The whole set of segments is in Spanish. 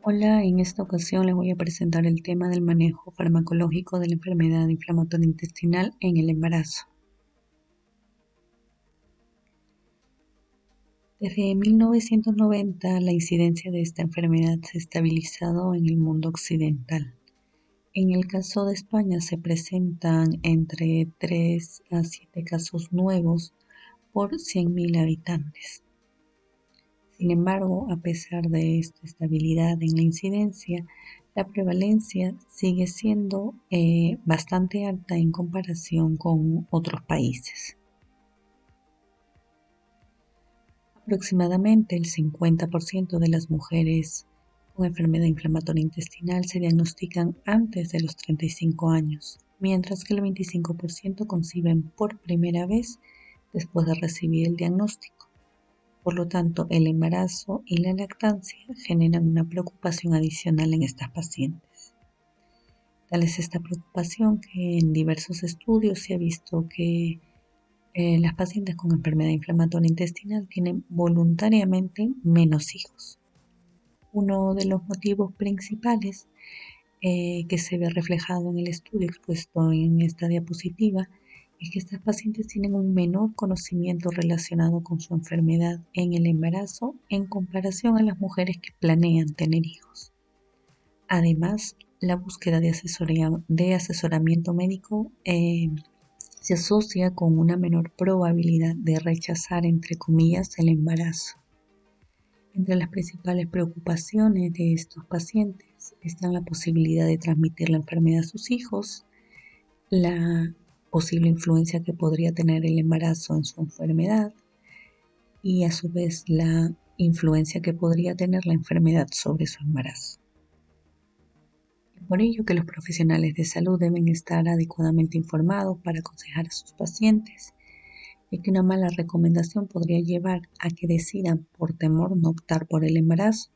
Hola, en esta ocasión les voy a presentar el tema del manejo farmacológico de la enfermedad inflamatoria intestinal en el embarazo. Desde 1990, la incidencia de esta enfermedad se ha estabilizado en el mundo occidental. En el caso de España se presentan entre 3 a 7 casos nuevos por 100.000 habitantes. Sin embargo, a pesar de esta estabilidad en la incidencia, la prevalencia sigue siendo bastante alta en comparación con otros países. Aproximadamente el 50% de las mujeres con enfermedad inflamatoria intestinal se diagnostican antes de los 35 años, mientras que el 25% conciben por primera vez después de recibir el diagnóstico. Por lo tanto, el embarazo y la lactancia generan una preocupación adicional en estas pacientes. Tal es esta preocupación que en diversos estudios se ha visto que las pacientes con enfermedad inflamatoria intestinal tienen voluntariamente menos hijos. Uno de los motivos principales que se ve reflejado en el estudio expuesto en esta diapositiva es que estas pacientes tienen un menor conocimiento relacionado con su enfermedad en el embarazo en comparación a las mujeres que planean tener hijos. Además, la búsqueda de asesoramiento médico se asocia con una menor probabilidad de rechazar, entre comillas, el embarazo. Entre las principales preocupaciones de estos pacientes están la posibilidad de transmitir la enfermedad a sus hijos, la posible influencia que podría tener el embarazo en su enfermedad y a su vez la influencia que podría tener la enfermedad sobre su embarazo. Es por ello que los profesionales de salud deben estar adecuadamente informados para aconsejar a sus pacientes, ya que una mala recomendación podría llevar a que decidan por temor no optar por el embarazo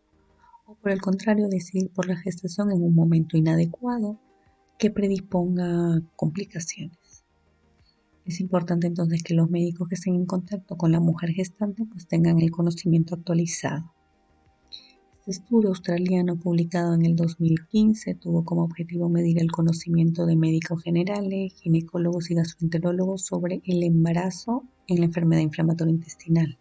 o por el contrario decidir por la gestación en un momento inadecuado que predisponga a complicaciones. Es importante entonces que los médicos que estén en contacto con la mujer gestante pues tengan el conocimiento actualizado. Este estudio australiano publicado en el 2015 tuvo como objetivo medir el conocimiento de médicos generales, ginecólogos y gastroenterólogos sobre el embarazo en la enfermedad inflamatoria intestinal.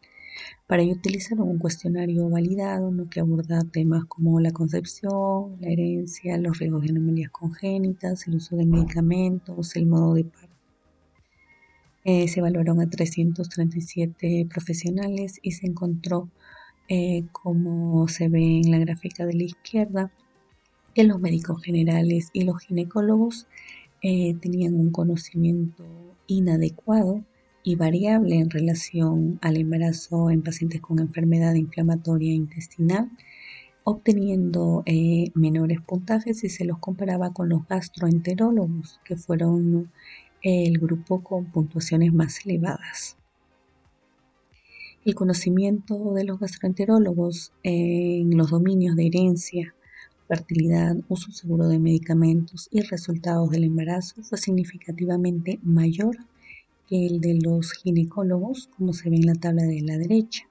Para ello utilizaron un cuestionario validado, ¿no?, que aborda temas como la concepción, la herencia, los riesgos de anomalías congénitas, el uso de medicamentos, el modo de parto. Se evaluaron a 337 profesionales y se encontró, como se ve en la gráfica de la izquierda, que los médicos generales y los ginecólogos tenían un conocimiento inadecuado y variable en relación al embarazo en pacientes con enfermedad inflamatoria intestinal, obteniendo menores puntajes si se los comparaba con los gastroenterólogos, que fueron el grupo con puntuaciones más elevadas. El conocimiento de los gastroenterólogos en los dominios de herencia, fertilidad, uso seguro de medicamentos y resultados del embarazo fue significativamente mayor que el de los ginecólogos, como se ve en la tabla de la derecha.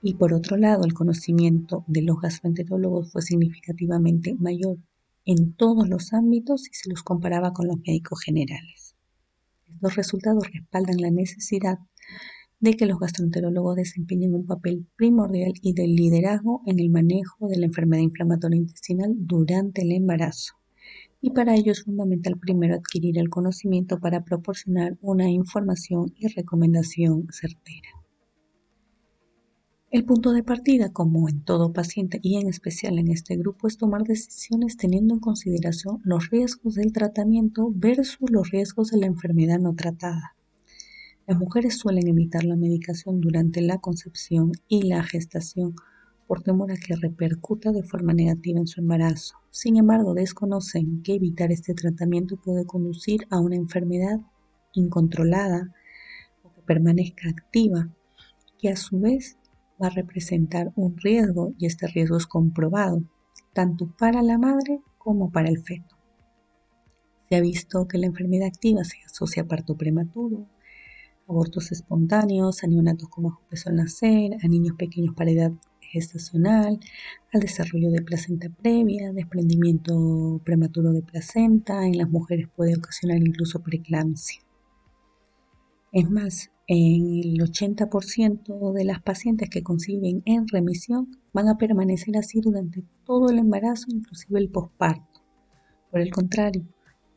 Y por otro lado, el conocimiento de los gastroenterólogos fue significativamente mayor en todos los ámbitos si se los comparaba con los médicos generales. Estos resultados respaldan la necesidad de que los gastroenterólogos desempeñen un papel primordial y de liderazgo en el manejo de la enfermedad inflamatoria intestinal durante el embarazo. Y para ello es fundamental primero adquirir el conocimiento para proporcionar una información y recomendación certera. El punto de partida, como en todo paciente y en especial en este grupo, es tomar decisiones teniendo en consideración los riesgos del tratamiento versus los riesgos de la enfermedad no tratada. Las mujeres suelen evitar la medicación durante la concepción y la gestación por temor a que repercuta de forma negativa en su embarazo. Sin embargo, desconocen que evitar este tratamiento puede conducir a una enfermedad incontrolada o que permanezca activa, que a su vez va a representar un riesgo, y este riesgo es comprobado tanto para la madre como para el feto. Se ha visto que la enfermedad activa se asocia a parto prematuro, abortos espontáneos, a neonatos con bajo peso al nacer, a niños pequeños para edad gestacional, al desarrollo de placenta previa, desprendimiento prematuro de placenta, en las mujeres puede ocasionar incluso preeclampsia. Es más, en el 80% de las pacientes que conciben en remisión van a permanecer así durante todo el embarazo, inclusive el posparto. Por el contrario,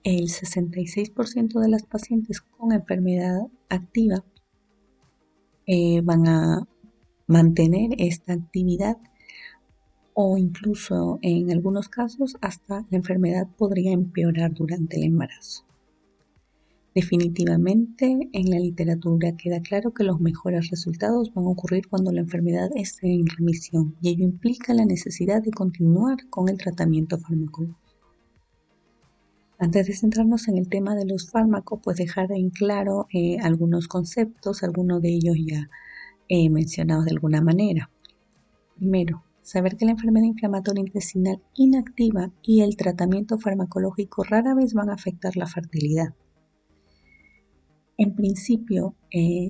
el 66% de las pacientes con enfermedad activa van a mantener esta actividad o incluso en algunos casos hasta la enfermedad podría empeorar durante el embarazo. Definitivamente en la literatura queda claro que los mejores resultados van a ocurrir cuando la enfermedad esté en remisión y ello implica la necesidad de continuar con el tratamiento farmacológico. Antes de centrarnos en el tema de los fármacos, pues dejar en claro algunos conceptos, algunos de ellos ya mencionados de alguna manera. Primero, saber que la enfermedad inflamatoria intestinal inactiva y el tratamiento farmacológico rara vez van a afectar la fertilidad. En principio,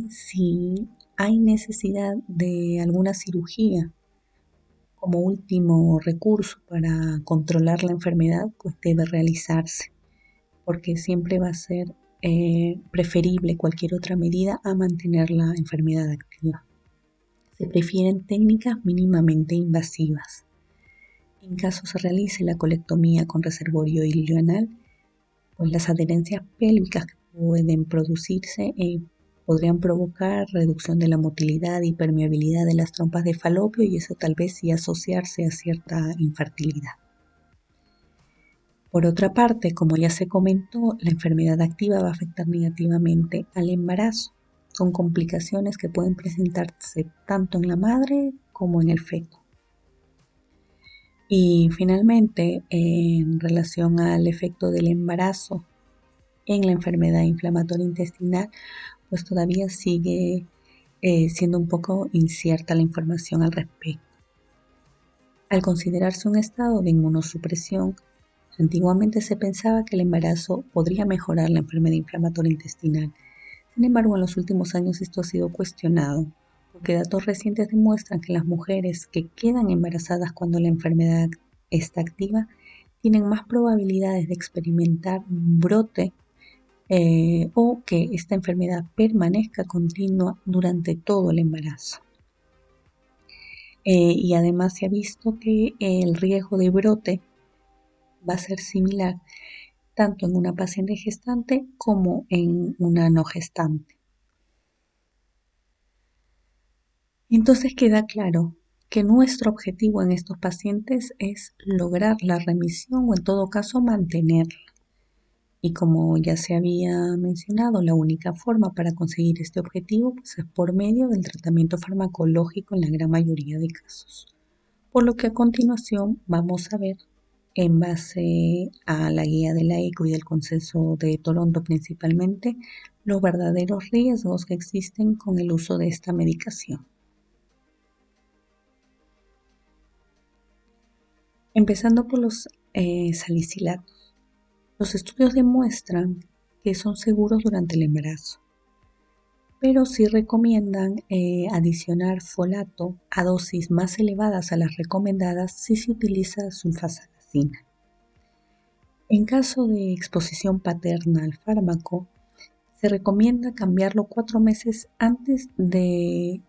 si hay necesidad de alguna cirugía como último recurso para controlar la enfermedad, pues debe realizarse, porque siempre va a ser preferible cualquier otra medida a mantener la enfermedad activa. Se prefieren técnicas mínimamente invasivas. En caso se realice la colectomía con reservorio ileoanal, pues las adherencias pélvicas que pueden producirse podrían provocar reducción de la motilidad y permeabilidad de las trompas de falopio y eso tal vez sí asociarse a cierta infertilidad. Por otra parte, como ya se comentó, la enfermedad activa va a afectar negativamente al embarazo, con complicaciones que pueden presentarse tanto en la madre como en el feto. Y finalmente, en relación al efecto del embarazo en la enfermedad inflamatoria intestinal, pues todavía sigue siendo un poco incierta la información al respecto. Al considerarse un estado de inmunosupresión, antiguamente se pensaba que el embarazo podría mejorar la enfermedad inflamatoria intestinal. Sin embargo, en los últimos años esto ha sido cuestionado, porque datos recientes demuestran que las mujeres que quedan embarazadas cuando la enfermedad está activa tienen más probabilidades de experimentar un brote o que esta enfermedad permanezca continua durante todo el embarazo. Y además se ha visto que el riesgo de brote va a ser similar tanto en una paciente gestante como en una no gestante. Entonces queda claro que nuestro objetivo en estos pacientes es lograr la remisión o en todo caso mantenerla. Y como ya se había mencionado, la única forma para conseguir este objetivo pues, es por medio del tratamiento farmacológico en la gran mayoría de casos. Por lo que a continuación vamos a ver, en base a la guía de la ECO y del consenso de Toronto principalmente, los verdaderos riesgos que existen con el uso de esta medicación. Empezando por los salicilatos. Los estudios demuestran que son seguros durante el embarazo, pero sí recomiendan adicionar folato a dosis más elevadas a las recomendadas si se utiliza sulfasalazina. En caso de exposición paterna al fármaco, se recomienda cambiarlo 4 meses antes del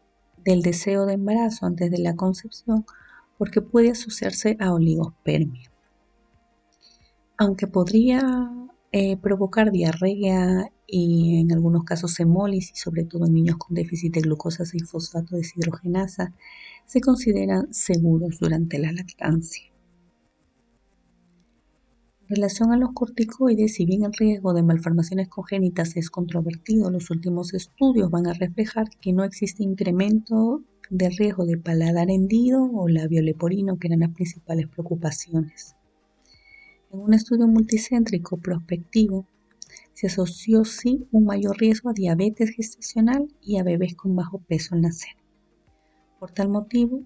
deseo de embarazo, antes de la concepción, porque puede asociarse a oligospermia. Aunque podría provocar diarrea y en algunos casos hemólisis, sobre todo en niños con déficit de glucosa 6-fosfato deshidrogenasa, se consideran seguros durante la lactancia. En relación a los corticoides, si bien el riesgo de malformaciones congénitas es controvertido, los últimos estudios van a reflejar que no existe incremento del riesgo de paladar hendido o labio leporino, que eran las principales preocupaciones. En un estudio multicéntrico prospectivo, se asoció sí un mayor riesgo a diabetes gestacional y a bebés con bajo peso al nacer. Por tal motivo,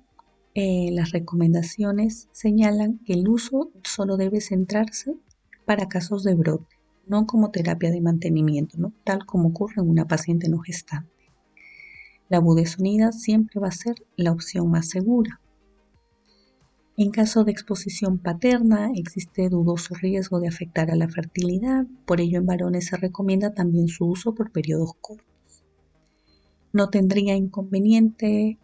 las recomendaciones señalan que el uso solo debe centrarse para casos de brote, no como terapia de mantenimiento, ¿no? Tal como ocurre en una paciente no gestante. La budesonida siempre va a ser la opción más segura. En caso de exposición paterna, existe dudoso riesgo de afectar a la fertilidad, por ello en varones se recomienda también su uso por periodos cortos. No tendría inconveniente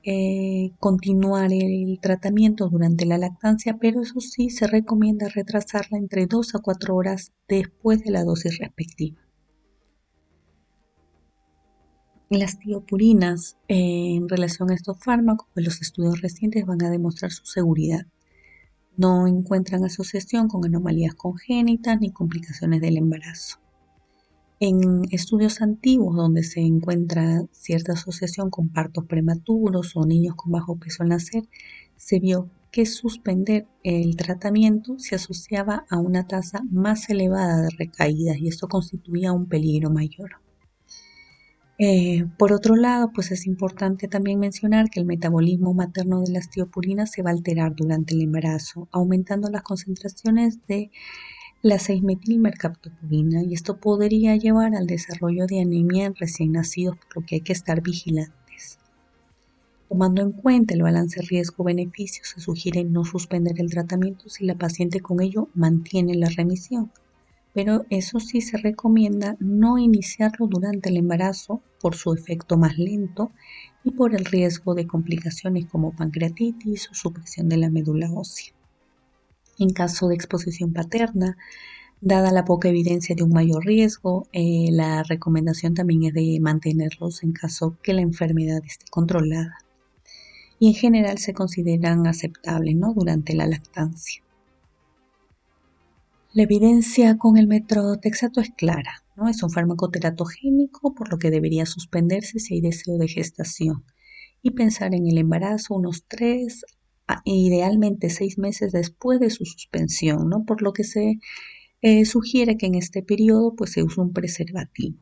continuar el tratamiento durante la lactancia, pero eso sí se recomienda retrasarla entre 2 a 4 horas después de la dosis respectiva. Las tiopurinas en relación a estos fármacos, pues los estudios recientes van a demostrar su seguridad. No encuentran asociación con anomalías congénitas ni complicaciones del embarazo. En estudios antiguos donde se encuentra cierta asociación con partos prematuros o niños con bajo peso al nacer, se vio que suspender el tratamiento se asociaba a una tasa más elevada de recaídas y esto constituía un peligro mayor. Por otro lado, pues es importante también mencionar que el metabolismo materno de las tiopurinas se va a alterar durante el embarazo, aumentando las concentraciones de la 6-metilmercaptopurina y esto podría llevar al desarrollo de anemia en recién nacidos, por lo que hay que estar vigilantes. Tomando en cuenta el balance riesgo-beneficio, se sugiere no suspender el tratamiento si la paciente con ello mantiene la remisión. Pero eso sí se recomienda no iniciarlo durante el embarazo por su efecto más lento y por el riesgo de complicaciones como pancreatitis o supresión de la médula ósea. En caso de exposición paterna, dada la poca evidencia de un mayor riesgo, la recomendación también es de mantenerlos en caso que la enfermedad esté controlada. Y en general se consideran aceptables, ¿no?, durante la lactancia. La evidencia con el metrotexato es clara, ¿no? Es un fármaco teratogénico, por lo que debería suspenderse si hay deseo de gestación y pensar en el embarazo unos 3, idealmente 6 meses después de su suspensión, ¿no? Por lo que se sugiere que en este periodo pues, se use un preservativo.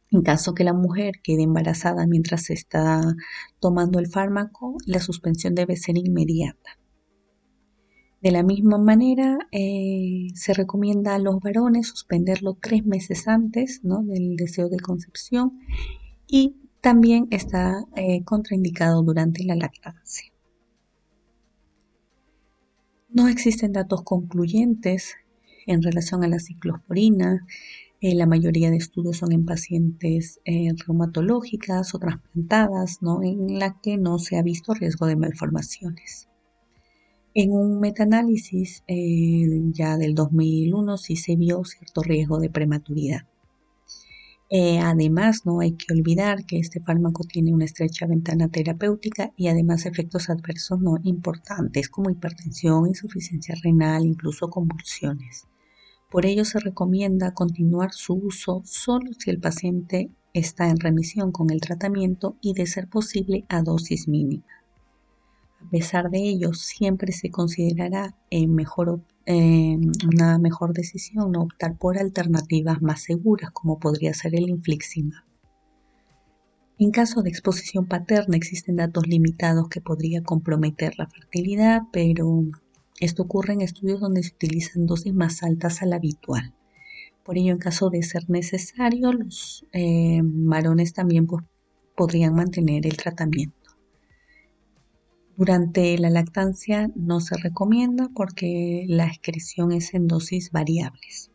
En caso que la mujer quede embarazada mientras se está tomando el fármaco, la suspensión debe ser inmediata. De la misma manera, se recomienda a los varones suspenderlo 3 meses antes, ¿no?, del deseo de concepción y también está contraindicado durante la lactancia. No existen datos concluyentes en relación a la ciclosporina. La mayoría de estudios son en pacientes reumatológicas o trasplantadas, ¿no?, en la que no se ha visto riesgo de malformaciones. En un metaanálisis ya del 2001 sí se vio cierto riesgo de prematuridad. Además, no hay que olvidar que este fármaco tiene una estrecha ventana terapéutica y además efectos adversos no importantes como hipertensión, insuficiencia renal, incluso convulsiones. Por ello se recomienda continuar su uso solo si el paciente está en remisión con el tratamiento y de ser posible a dosis mínima. A pesar de ello, siempre se considerará una mejor decisión no optar por alternativas más seguras, como podría ser el infliximab. En caso de exposición paterna, existen datos limitados que podría comprometer la fertilidad, pero esto ocurre en estudios donde se utilizan dosis más altas a la habitual. Por ello, en caso de ser necesario, los varones también podrían mantener el tratamiento. Durante la lactancia no se recomienda porque la excreción es en dosis variables.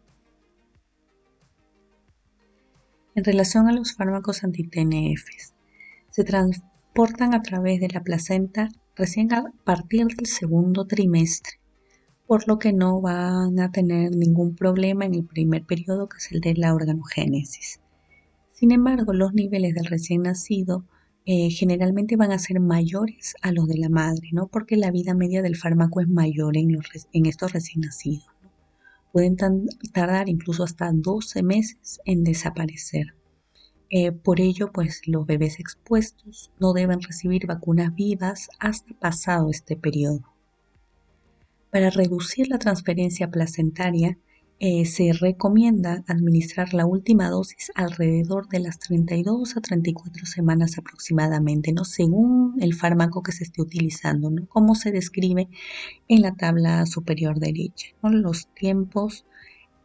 En relación a los fármacos anti-TNF, se transportan a través de la placenta recién a partir del segundo trimestre, por lo que no van a tener ningún problema en el primer periodo, que es el de la organogénesis. Sin embargo, los niveles del recién nacido generalmente van a ser mayores a los de la madre, ¿no?, porque la vida media del fármaco es mayor en estos recién nacidos, ¿no? Pueden tardar incluso hasta 12 meses en desaparecer. Por ello, pues los bebés expuestos no deben recibir vacunas vivas hasta pasado este periodo. Para reducir la transferencia placentaria, se recomienda administrar la última dosis alrededor de las 32 a 34 semanas aproximadamente, ¿no?, según el fármaco que se esté utilizando, ¿no?, como se describe en la tabla superior derecha, ¿no?, los tiempos,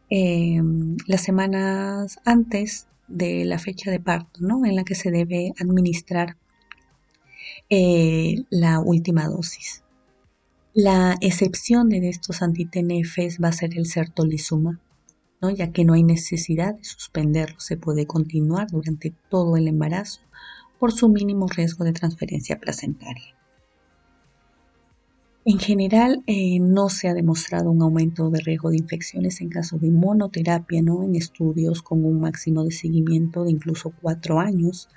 las semanas antes de la fecha de parto, ¿no?, en la que se debe administrar la última dosis. La excepción de estos anti-TNFs va a ser el sertolizumab, ¿no? Ya que no hay necesidad de suspenderlo, se puede continuar durante todo el embarazo por su mínimo riesgo de transferencia placentaria. En general, no se ha demostrado un aumento de riesgo de infecciones en caso de monoterapia, ¿no? En estudios con un máximo de seguimiento de incluso 4 años,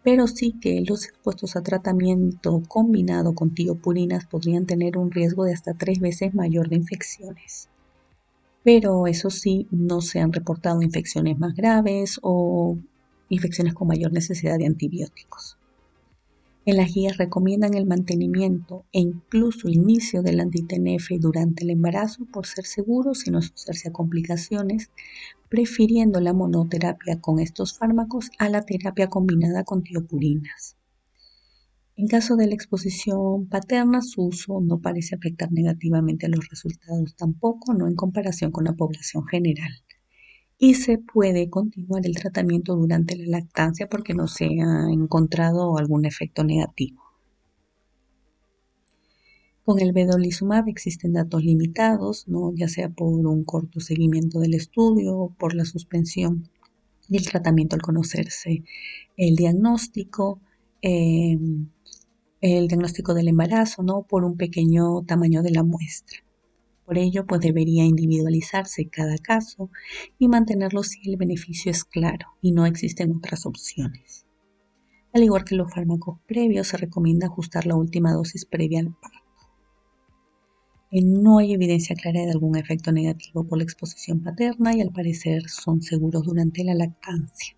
pero sí que los expuestos a tratamiento combinado con tiopurinas podrían tener un riesgo de hasta 3 veces mayor de infecciones. Pero eso sí, no se han reportado infecciones más graves o infecciones con mayor necesidad de antibióticos. En las guías recomiendan el mantenimiento e incluso inicio del anti-TNF durante el embarazo por ser seguros y no asociarse a complicaciones, prefiriendo la monoterapia con estos fármacos a la terapia combinada con tiopurinas. En caso de la exposición paterna, su uso no parece afectar negativamente a los resultados tampoco, no en comparación con la población general. Y se puede continuar el tratamiento durante la lactancia porque no se ha encontrado algún efecto negativo. Con el vedolizumab existen datos limitados, ¿no? Ya sea por un corto seguimiento del estudio o por la suspensión del tratamiento al conocerse el diagnóstico, eh, el diagnóstico del embarazo, ¿no? Por un pequeño tamaño de la muestra. Por ello, pues debería individualizarse cada caso y mantenerlo si el beneficio es claro y no existen otras opciones. Al igual que los fármacos previos, se recomienda ajustar la última dosis previa al parto. No hay evidencia clara de algún efecto negativo por la exposición paterna y al parecer son seguros durante la lactancia.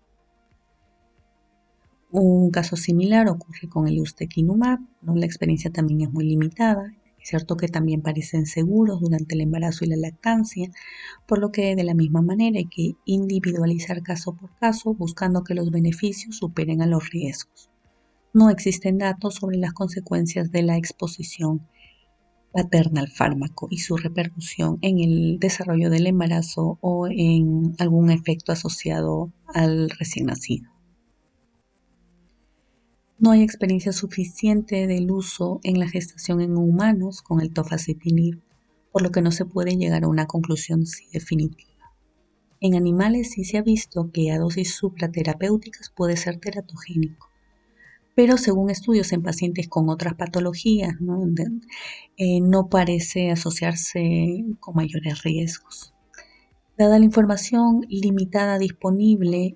Un caso similar ocurre con el ustekinumab, ¿no? La experiencia también es muy limitada. Es cierto que también parecen seguros durante el embarazo y la lactancia, por lo que de la misma manera hay que individualizar caso por caso, buscando que los beneficios superen a los riesgos. No existen datos sobre las consecuencias de la exposición paterna al fármaco y su repercusión en el desarrollo del embarazo o en algún efecto asociado al recién nacido. No hay experiencia suficiente del uso en la gestación en humanos con el tofacitinib, por lo que no se puede llegar a una conclusión definitiva. En animales sí se ha visto que a dosis supraterapéuticas puede ser teratogénico, pero según estudios en pacientes con otras patologías, no parece asociarse con mayores riesgos. Dada la información limitada disponible,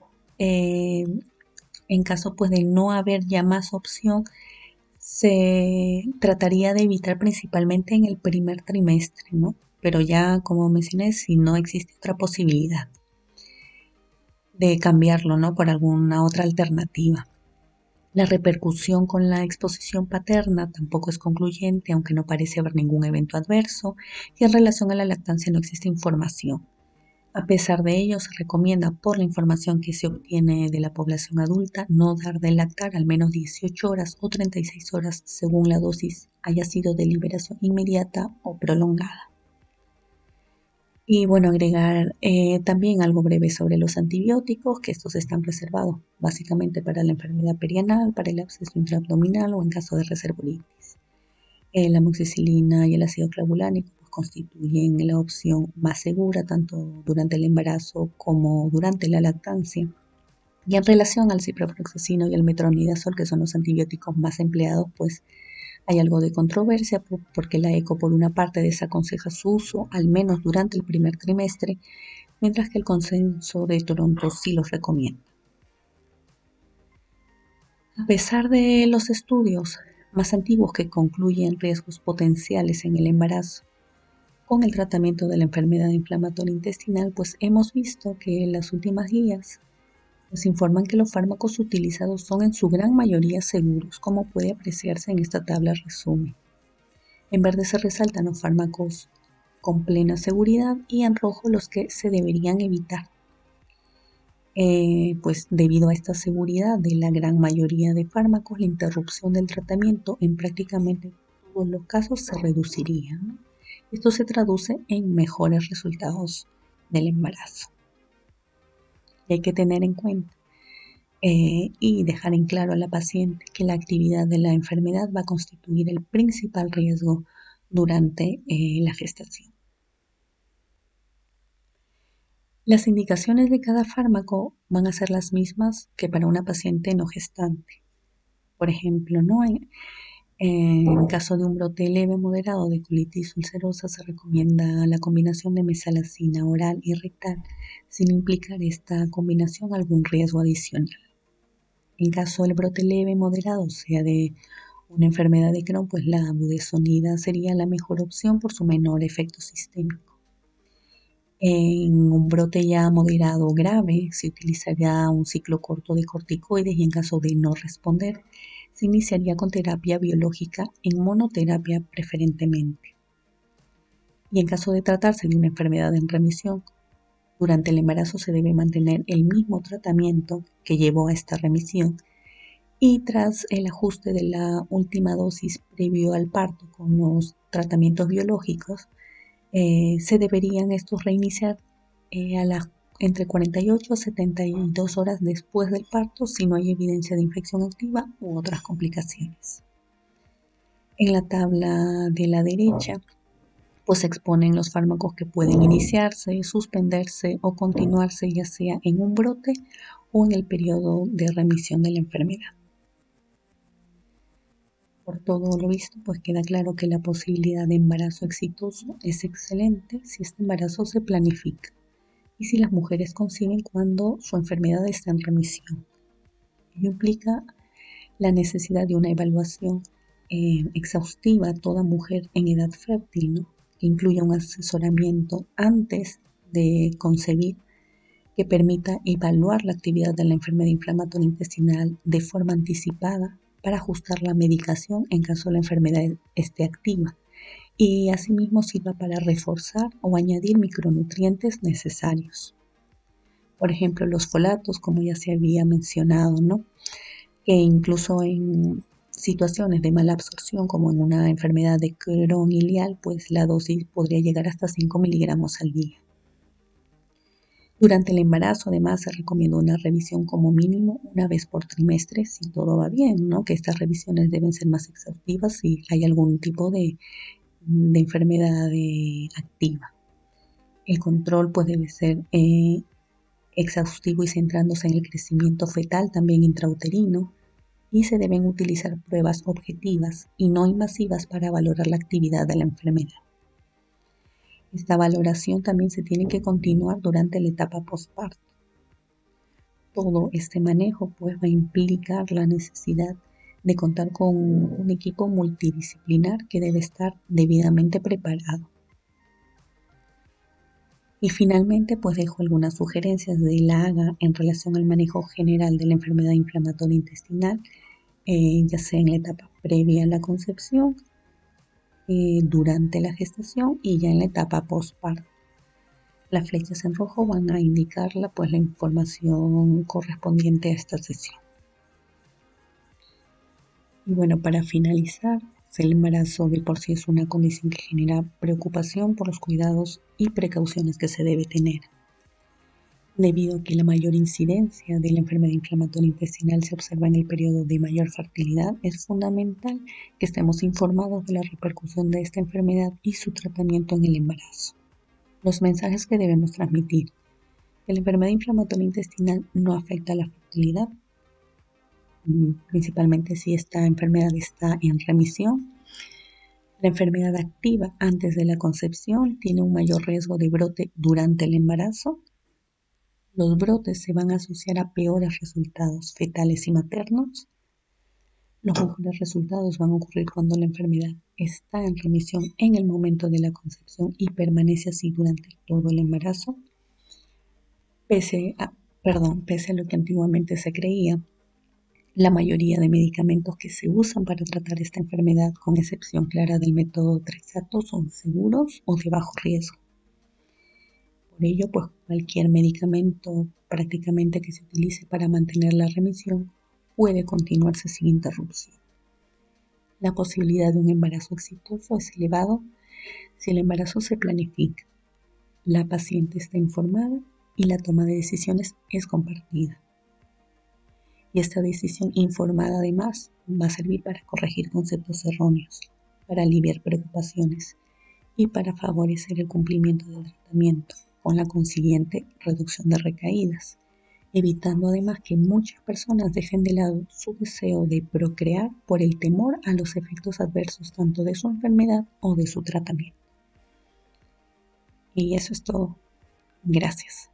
en caso pues de no haber ya más opción, se trataría de evitar principalmente en el primer trimestre, ¿no? Pero ya, como mencioné, si no existe otra posibilidad de cambiarlo, ¿no? Por alguna otra alternativa. La repercusión con la exposición paterna tampoco es concluyente, aunque no parece haber ningún evento adverso, y en relación a la lactancia no existe información. A pesar de ello, se recomienda, por la información que se obtiene de la población adulta, no dar de lactar al menos 18 horas o 36 horas según la dosis haya sido de liberación inmediata o prolongada. Y bueno, agregar también algo breve sobre los antibióticos, que estos están reservados básicamente para la enfermedad perianal, para el absceso intraabdominal o en caso de reservoritis. La amoxicilina y el ácido clavulánico pues, constituyen la opción más segura tanto durante el embarazo como durante la lactancia. Y en relación al ciprofloxacino y al metronidazol, que son los antibióticos más empleados, pues hay algo de controversia porque la ECO por una parte desaconseja su uso, al menos durante el primer trimestre, mientras que el consenso de Toronto sí los recomienda. A pesar de los estudios más antiguos que concluyen riesgos potenciales en el embarazo, con el tratamiento de la enfermedad inflamatoria intestinal, pues hemos visto que en las últimas guías nos informan que los fármacos utilizados son en su gran mayoría seguros, como puede apreciarse en esta tabla resumen. En verde se resaltan los fármacos con plena seguridad y en rojo los que se deberían evitar. Pues debido a esta seguridad de la gran mayoría de fármacos, la interrupción del tratamiento en prácticamente todos los casos se reduciría, ¿no? Esto se traduce en mejores resultados del embarazo. Y hay que tener en cuenta y dejar en claro a la paciente que la actividad de la enfermedad va a constituir el principal riesgo durante la gestación. Las indicaciones de cada fármaco van a ser las mismas que para una paciente no gestante. Por ejemplo, ¿no? En caso de un brote leve o moderado de colitis ulcerosa, se recomienda la combinación de mesalazina oral y rectal, sin implicar esta combinación algún riesgo adicional. En caso del brote leve o moderado, sea de una enfermedad de Crohn, pues la budesonida sería la mejor opción por su menor efecto sistémico. En un brote ya moderado o grave, se utilizaría un ciclo corto de corticoides y en caso de no responder, se iniciaría con terapia biológica en monoterapia preferentemente. Y en caso de tratarse de una enfermedad en remisión, durante el embarazo se debe mantener el mismo tratamiento que llevó a esta remisión y tras el ajuste de la última dosis previo al parto con los tratamientos biológicos, se deberían estos reiniciar entre 48 a 72 horas después del parto si no hay evidencia de infección activa u otras complicaciones. En la tabla de la derecha, pues se exponen los fármacos que pueden iniciarse, suspenderse o continuarse ya sea en un brote o en el periodo de remisión de la enfermedad. Por todo lo visto, pues queda claro que la posibilidad de embarazo exitoso es excelente si este embarazo se planifica y si las mujeres conciben cuando su enfermedad está en remisión. Ello implica la necesidad de una evaluación exhaustiva a toda mujer en edad fértil, ¿no? Que incluya un asesoramiento antes de concebir que permita evaluar la actividad de la enfermedad inflamatoria intestinal de forma anticipada para ajustar la medicación en caso la enfermedad esté activa y asimismo sirva para reforzar o añadir micronutrientes necesarios. Por ejemplo, los folatos, como ya se había mencionado, ¿no? Que incluso en situaciones de mala absorción, como en una enfermedad de Crohn ilial, pues la dosis podría llegar hasta 5 miligramos al día. Durante el embarazo, además, se recomienda una revisión como mínimo una vez por trimestre, si todo va bien, ¿no? Que estas revisiones deben ser más exhaustivas si hay algún tipo de enfermedad activa. El control pues debe ser exhaustivo y centrándose en el crecimiento fetal, también intrauterino, y se deben utilizar pruebas objetivas y no invasivas para valorar la actividad de la enfermedad. Esta valoración también se tiene que continuar durante la etapa postparto. Todo este manejo pues va a implicar la necesidad de contar con un equipo multidisciplinar que debe estar debidamente preparado. Y finalmente pues dejo algunas sugerencias de la AGA en relación al manejo general de la enfermedad inflamatoria intestinal, ya sea en la etapa previa a la concepción, durante la gestación y ya en la etapa postparto. Las flechas en rojo van a indicar la información correspondiente a esta sesión. Y bueno, para finalizar, el embarazo de por sí es una condición que genera preocupación por los cuidados y precauciones que se debe tener. Debido a que la mayor incidencia de la enfermedad inflamatoria intestinal se observa en el periodo de mayor fertilidad, es fundamental que estemos informados de la repercusión de esta enfermedad y su tratamiento en el embarazo. Los mensajes que debemos transmitir. La enfermedad inflamatoria intestinal no afecta a la fertilidad, principalmente si esta enfermedad está en remisión. La enfermedad activa antes de la concepción tiene un mayor riesgo de brote durante el embarazo. Los brotes se van a asociar a peores resultados fetales y maternos. Los mejores resultados van a ocurrir cuando la enfermedad está en remisión en el momento de la concepción y permanece así durante todo el embarazo. Pese a lo que antiguamente se creía, la mayoría de medicamentos que se usan para tratar esta enfermedad, con excepción clara del método Tresato, son seguros o de bajo riesgo. Por ello, pues cualquier medicamento prácticamente que se utilice para mantener la remisión puede continuarse sin interrupción. La posibilidad de un embarazo exitoso es elevado si el embarazo se planifica, la paciente está informada y la toma de decisiones es compartida. Y esta decisión informada además va a servir para corregir conceptos erróneos, para aliviar preocupaciones y para favorecer el cumplimiento del tratamiento, con la consiguiente reducción de recaídas, evitando además que muchas personas dejen de lado su deseo de procrear por el temor a los efectos adversos tanto de su enfermedad o de su tratamiento. Y eso es todo. Gracias.